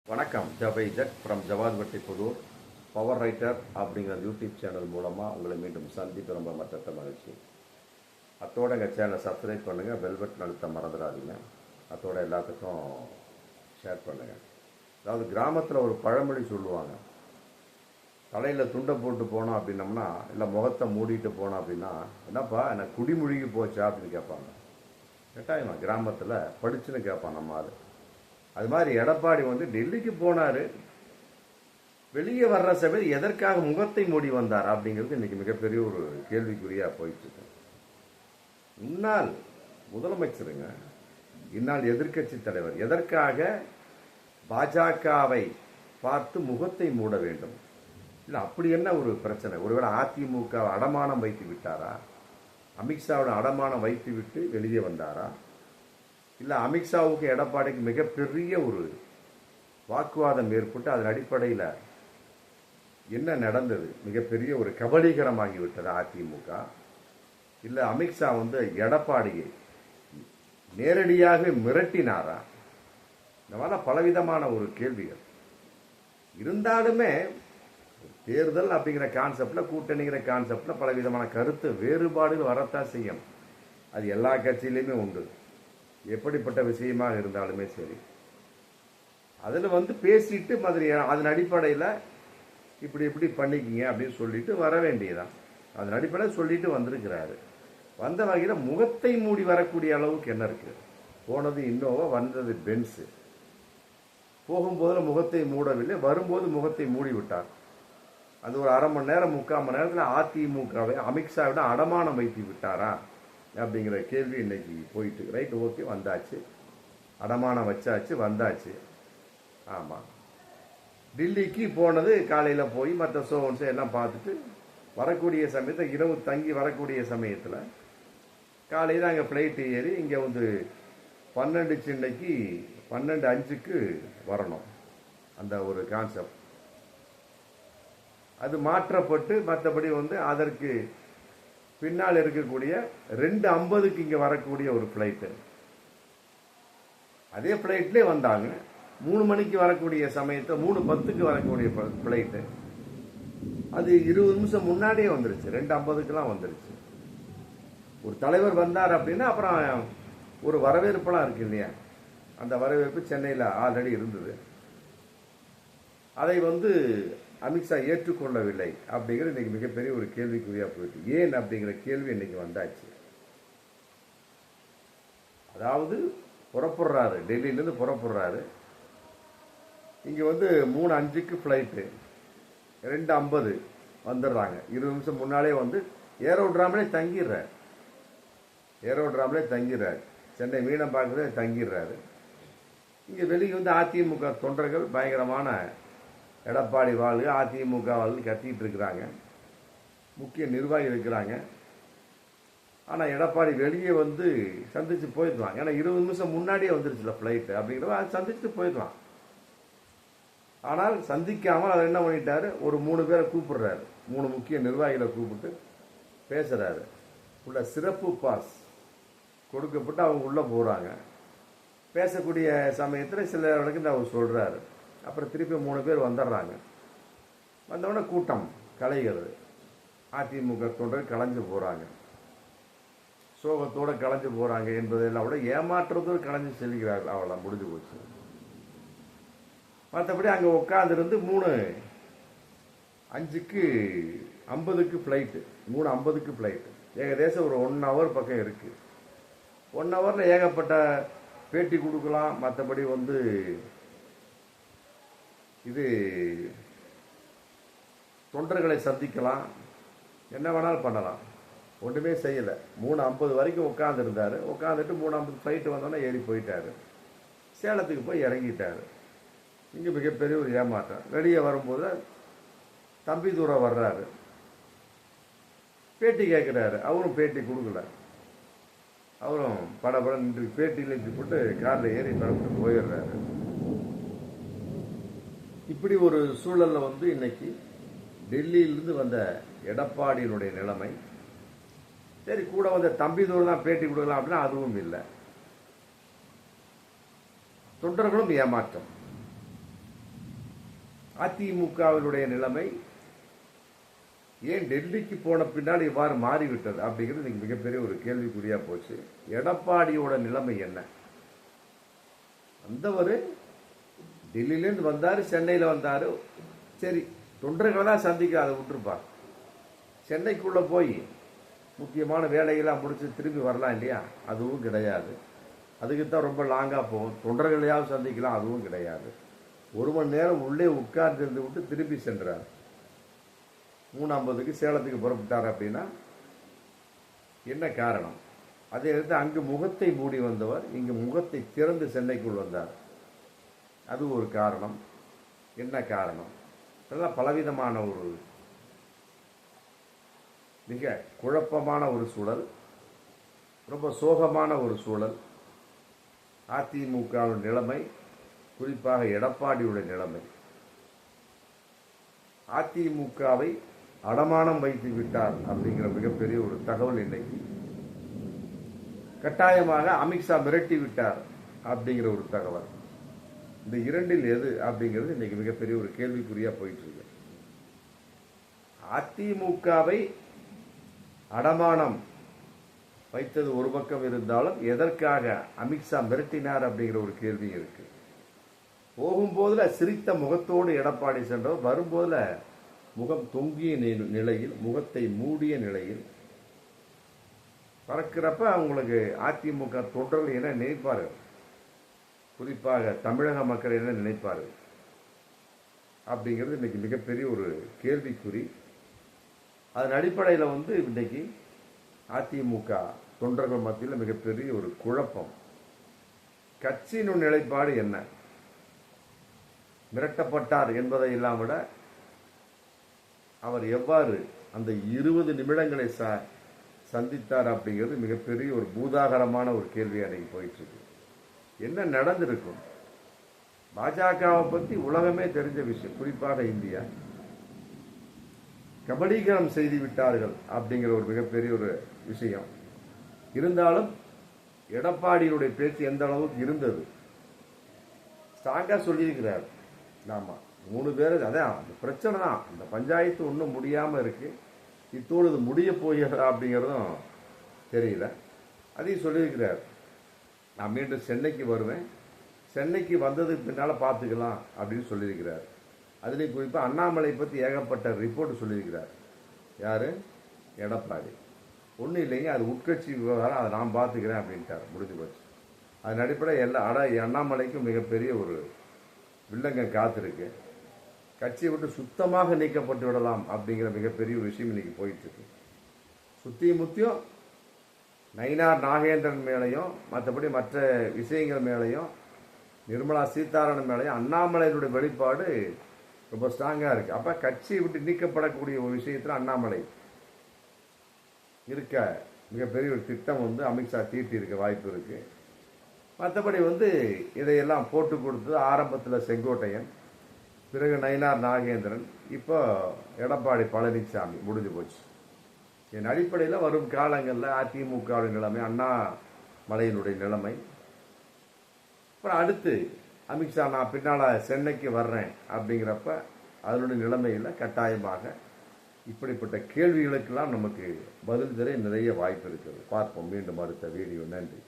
வணக்கம். ஜவைஜட் from ஜவாத்பட்டி Pudur. Power writer அப்படிங்கிற YouTube channel மூலமாக உங்களை மீண்டும் சந்திப்பு ரொம்ப மற்ற மகிழ்ச்சி. அத்தோட எங்கள் சேனலை சப்ஸ்கிரைப் பண்ணுங்கள், பெல் பட்டன் அழுத்த மறந்துடாதீங்க. அத்தோட எல்லாத்துக்கும் ஷேர் பண்ணுங்கள். அதாவது கிராமத்தில் ஒரு பழமொழி சொல்லுவாங்க, தலையில் துண்டை போட்டு போனோம் அப்படின்னம்னா, இல்லை முகத்தை மூடிட்டு போனோம் அப்படின்னா, என்னப்பா எனக்கு குடிமொழிக்கு போச்சா அப்படின்னு கேட்பாங்க. கட்டாயமா கிராமத்தில் படிச்சுன்னு கேட்பான் நம்ம ஆள். அது மாதிரி எடப்பாடி டெல்லிக்கு போனார், வெளியே வர்ற சமயம் எதற்காக முகத்தை மூடி வந்தார் அப்படிங்கிறது இன்னைக்கு மிகப்பெரிய ஒரு கேள்விக்குறியா போயிட்டு இருக்கு. முன்னாள் முதலமைச்சருங்க, இந்நாள் எதிர்கட்சி தலைவர் எதற்காக பாஜகவை பார்த்து முகத்தை மூட வேண்டும்? இல்லை அப்படி என்ன ஒரு பிரச்சனை? ஒருவேளை அதிமுக அடமானம் வைத்து விட்டாரா? அமித்ஷாவோட அடமானம் வைத்து விட்டு வெளியே வந்தாரா? இல்லை அமித்ஷாவுக்கு எடப்பாடிக்கு மிகப்பெரிய ஒரு வாக்குவாதம் ஏற்பட்டு அதன் அடிப்படையில் என்ன நடந்தது? மிகப்பெரிய ஒரு கபலீகரமாகிவிட்டது அதிமுக. இல்லை அமித்ஷா எடப்பாடியை நேரடியாக மிரட்டினாரா? இந்த மாதிரி பலவிதமான ஒரு கேள்விகள் இருந்தாலுமே, தேர்தல் அப்படிங்கிற கான்செப்ட்ல, கூட்டணிங்கிற கான்செப்ட்ல பலவிதமான கருத்து வேறுபாடுகள் வரத்தான் செய்யும். அது எல்லா கட்சியிலுமே உண்டு. எப்படிப்பட்ட விஷயமாக இருந்தாலுமே சரி, அதில் பேசிட்டு மாதிரி அதன் அடிப்படையில் இப்படி இப்படி பண்ணிக்கிங்க அப்படின்னு சொல்லிட்டு வர வேண்டியதான். அதன் அடிப்படையில் சொல்லிட்டு வந்திருக்கிறாரு. வந்த வகையில் முகத்தை மூடி வரக்கூடிய அளவுக்கு என்ன இருக்கு? போனது இன்னோவா, வந்தது பென்ஸு. போகும்போது முகத்தை மூடவில்லை, வரும்போது முகத்தை மூடி விட்டார். அது ஒரு அரை மணி நேரம் 3/4 மணி நேரத்தில் அதிமுகவை அமித்ஷாவிட அடமானம் வைத்து விட்டாரா அப்படிங்கிற கேள்வி இன்னைக்கு போயிட்டு. ரைட், ஓகே, வந்தாச்சு, அடமானம் வச்சாச்சு, வந்தாச்சு. ஆமாம், டில்லிக்கு போனது காலையில் போய் மற்ற ஷோன்ஸ் எல்லாம் பார்த்துட்டு வரக்கூடிய சமயத்தில், இரவு தங்கி வரக்கூடிய சமயத்தில் காலையில் அங்கே ஃப்ளைட்டு ஏறி இங்கே 12 சின்னைக்கு 12:05க்கு வரணும். அந்த ஒரு கான்செப்ட் அது மாற்றப்பட்டு மற்றபடி அதற்கு பின்னால் இருக்கக்கூடிய 2:50க்கு இங்கே வரக்கூடிய ஒரு ஃப்ளைட்டு, அதே ஃப்ளைட்லேயே வந்தாங்க. 3 மணிக்கு வரக்கூடிய சமயத்தை 3:10க்கு வரக்கூடிய ஃப்ளைட்டு, அது 20 நிமிஷம் முன்னாடியே வந்துருச்சு. 2:50க்குலாம் வந்துருச்சு. ஒரு தலைவர் வந்தார் அப்படின்னா அப்புறம் ஒரு வரவேற்பெல்லாம் இருக்கு இல்லையா? அந்த வரவேற்பு சென்னையில் ஆல்ரெடி இருந்தது. அதை அமித்ஷா ஏற்றுக்கொள்ளவில்லை அப்படிங்கிற இன்னைக்கு மிகப்பெரிய ஒரு கேள்விக்குறியா போயிட்டு. ஏன் அப்படிங்கிற கேள்வி இன்னைக்கு வந்தாச்சு. அதாவது புறப்படுறாரு, டெல்லியிலேருந்து புறப்படுறாரு. இங்கே 3:05க்கு ஃப்ளைட்டு, 2:50 வந்துடுறாங்க. 20 நிமிஷம் முன்னாலே ஏரோட்ராம்லேயே தங்கிடுறாரு. சென்னை மீனம்பாக்கத்திலே தங்கிடுறாரு. இங்கே வெளியே அதிமுக தொண்டர்கள் பயங்கரமான எடப்பாடி வாழ்க, அதிமுக வாழ்க கத்திட்டு இருக்கிறாங்க. முக்கிய நிர்வாகி இருக்கிறாங்க. ஆனால் எடப்பாடி வெளியே சந்திச்சு போயிடலாம். ஏன்னா 20 நிமிஷம் முன்னாடியே வந்துருச்சுல ஃப்ளைட்டு அப்படிங்கிறத அது சந்திச்சுட்டு போயிடலாம். ஆனால் சந்திக்காமல் அவர் என்ன பண்ணிட்டாரு, ஒரு 3 பேரை கூப்பிடுறாரு. 3 முக்கிய நிர்வாகிகளை கூப்பிட்டு பேசுறாரு. உள்ள சிறப்பு பாஸ் கொடுக்கப்பட்டு அவங்க உள்ள போறாங்க. பேசக்கூடிய சமயத்தில் சில இடத்துக்கு அவர் சொல்றாரு. அப்புறம் திருப்பி 3 பேர் வந்துடுறாங்க. வந்தவுடனே கூட்டம் கலைகிறது. அதிமுக தொண்டர் கலைஞ்சு போறாங்க, சோகத்தோடு கலைஞ்சு போறாங்க என்பதெல்லாம் விட ஏமாற்றத்தோடு கலைஞ்சு செல்கிறார்கள். அவளை முடிஞ்சு போச்சு. மற்றபடி அங்கே உட்காந்துருந்து 3:50க்கு ஃப்ளைட்டு, 3:50க்கு ஃப்ளைட்டு. ஏகதேசம் ஒரு 1 ஹவர் பக்கம் இருக்கு. 1 ஹவரில் ஏகப்பட்ட பேட்டி கொடுக்கலாம். மற்றபடி இது தொண்டர்களை சந்திக்கலாம், என்ன வேணாலும் பண்ணலாம். ஒன்றுமே செய்யலை. 3:50 வரைக்கும் உட்காந்துருந்தாரு. உட்காந்துட்டு 3:50 ஃப்ளைட்டு வந்தோன்னே ஏறி போயிட்டாரு. சேலத்துக்கு போய் இறங்கிட்டாரு. இங்கே மிகப்பெரிய ஒரு ஏமாற்றம். வெளியே வரும்போது தம்பி தூரம் வர்றாரு, பேட்டி கேட்குறாரு. அவரும் பேட்டி கொடுக்கல. அவரும் படபடம் நின்று பேட்டியில் போட்டு காரில் ஏறி படப்பட்டு போயிடுறாரு. இப்படி ஒரு சூழலில் இன்னைக்கு டெல்லியிலிருந்து வந்த எடப்பாடியினுடைய நிலைமை. சரி, கூட தம்பி தூரம் தான் பேட்டி கொடுக்கலாம் அப்படின்னா அதுவும் இல்லை. தொண்டர்களும் ஏமாற்றம். அதிமுகவினுடைய நிலைமை ஏன் டெல்லிக்கு போன பின்னால் இவ்வாறு மாறிவிட்டது அப்படிங்கிறது இன்னைக்கு மிகப்பெரிய ஒரு கேள்விக்குறியா போச்சு. எடப்பாடியோட நிலைமை என்ன? வந்தவர் டெல்லியிலேருந்து வந்தாரு, சென்னையில் வந்தாரு, சரி தொண்டர்களை தான் சந்திக்க அதை விட்டுருப்பார். சென்னைக்குள்ள போய் முக்கியமான வேலைகளாக முடிச்சு திரும்பி வரலாம் இல்லையா? அதுவும் கிடையாது. அதுக்கு தான் ரொம்ப லாங்காக போகும். தொண்டர்களையாவது சந்திக்கலாம், அதுவும் கிடையாது. 1 மணி நேரம் உள்ளே உட்கார்ந்து விட்டு திரும்பி சென்றார். 3:50க்கு சேலத்துக்கு புறப்பட்டார். அப்படின்னா என்ன காரணம்? அதே எடுத்து அங்கு முகத்தை மூடி வந்தவர் இங்கு முகத்தை திறந்து சென்னைக்குள் வந்தார். அது ஒரு காரணம். என்ன காரணம்? இதெல்லாம் பலவிதமான ஒரு மிக குழப்பமான ஒரு சூழல், ரொம்ப சோகமான ஒரு சூழல். அதிமுக நிலைமை, குறிப்பாக எடப்பாடியுடைய நிலைமை. அதிமுகவை அடமானம் வைத்து விட்டார் அப்படிங்கிற மிகப்பெரிய ஒரு தகவல் இன்னைக்கு. கட்டாயமாக அமித்ஷா மிரட்டி விட்டார் அப்படிங்கிற ஒரு தகவல். இந்த இரண்டில் எது அப்படிங்கிறது இன்னைக்கு மிகப்பெரிய ஒரு கேள்விக்குறியா போயிட்டு இருக்கு. அதிமுகவை அடமானம் வைத்தது ஒரு பக்கம் இருந்தாலும் எதற்காக அமித்ஷா மிரட்டினார் அப்படிங்கிற ஒரு கேள்வி இருக்கு. போகும்போதுல சிரித்த முகத்தோடு எடப்பாடி சென்றவர், வரும்போதுல முகம் தொங்கிய நிலையில், முகத்தை மூடிய நிலையில் பறக்கிறப்ப அவங்களுக்கு அதிமுக தொண்டர்கள் என்ன நினைப்பார்கள், குறிப்பாக தமிழக மக்கள் என்ன நினைப்பார்கள் அப்படிங்கிறது இன்னைக்கு மிகப்பெரிய ஒரு கேள்விக்குறி. அதன் அடிப்படையில் இன்னைக்கு அதிமுக தொண்டர்கள் மத்தியில் மிகப்பெரிய ஒரு குழப்பம். கட்சியின் நிலைப்பாடு என்ன? மிரட்டப்பட்டார் என்பதை எல்லாம் விட அவர் எவ்வாறு அந்த 20 நிமிடங்களை சந்தித்தார் அப்படிங்கிறது மிகப்பெரிய ஒரு பூதாகரமான ஒரு கேள்வி அன்னைக்கு போயிட்டு இருக்கு. என்ன நடந்திருக்கும்? பாஜகவை பத்தி உலகமே தெரிஞ்ச விஷயம், குறிப்பாக இந்தியா கபலீகரம் செய்து விட்டார்கள் அப்படிங்கிற ஒரு மிகப்பெரிய ஒரு விஷயம். இருந்தாலும் எடப்பாடியுடைய பேச்சு எந்த அளவுக்கு இருந்தது, ஸ்ட்ராங்கா சொல்லியிருக்கிறார். ஆமா, 3 பேர் அதான் பிரச்சனை தான். இந்த பஞ்சாயத்து ஒன்றும் முடியாம இருக்கு, இத்தோடு இது முடிய போகிறதா அப்படிங்கிறதும் தெரியல. அதையும் சொல்லியிருக்கிறார். நான் மீண்டும் சென்னைக்கு வருவேன், சென்னைக்கு வந்ததுக்கு பின்னால பார்த்துக்கலாம் அப்படின்னு சொல்லியிருக்கிறார். அதுலேயும் குறிப்பாக அண்ணாமலை பற்றி ஏகப்பட்ட ரிப்போர்ட் சொல்லியிருக்கிறார். யாரு? எடப்பாடி. ஒன்றும் இல்லைங்க, அது உட்கட்சி விவகாரம், அதை நான் பார்த்துக்கிறேன் அப்படின்ட்டார். முடிஞ்சு போச்சு. அதன் அடிப்படையில் அண்ணாமலைக்கும் மிகப்பெரிய ஒரு வில்லங்கம் காத்திருக்கு. கட்சியை விட்டு சுத்தமாக நீக்கப்பட்டு விடலாம் அப்படிங்கிற மிகப்பெரிய ஒரு விஷயம் இன்னைக்கு போயிட்டு இருக்கு. சுத்தி முத்தியும் நயினார் நாகேந்திரன் மேலையும் மற்றபடி மற்ற விஷயங்கள் மேலையும் நிர்மலா சீதாராமன் மேலையும் அண்ணாமலையினுடைய வெளிப்பாடு ரொம்ப ஸ்ட்ராங்கா இருக்கு. அப்ப கட்சியை விட்டு நீக்கப்படக்கூடிய ஒரு விஷயத்துல அண்ணாமலை இருக்க மிகப்பெரிய ஒரு திட்டம் அமித்ஷா தீட்டி இருக்க வாய்ப்பு இருக்கு. மற்றபடி இதையெல்லாம் போட்டு கொடுத்தது ஆரம்பத்தில் செங்கோட்டையன், பிறகு நயினார் நாகேந்திரன், இப்போ எடப்பாடி பழனிசாமி. முடிஞ்சு போச்சு. என் அடிப்படையில் வரும் காலங்களில் அதிமுகவுடைய நிலைமை, அண்ணாமலையினுடைய நிலைமை, அப்புறம் அடுத்து அமித்ஷா நான் பின்னால சென்னைக்கு வர்றேன் அப்படிங்கிறப்ப அதனுடைய நிலைமையில் கட்டாயமாக இப்படிப்பட்ட கேள்விகளுக்கெல்லாம் நமக்கு பதில் தர நிறைய வாய்ப்பு இருக்கிறது. பார்ப்போம் மீண்டும் அடுத்த வீடியோ. நன்றி.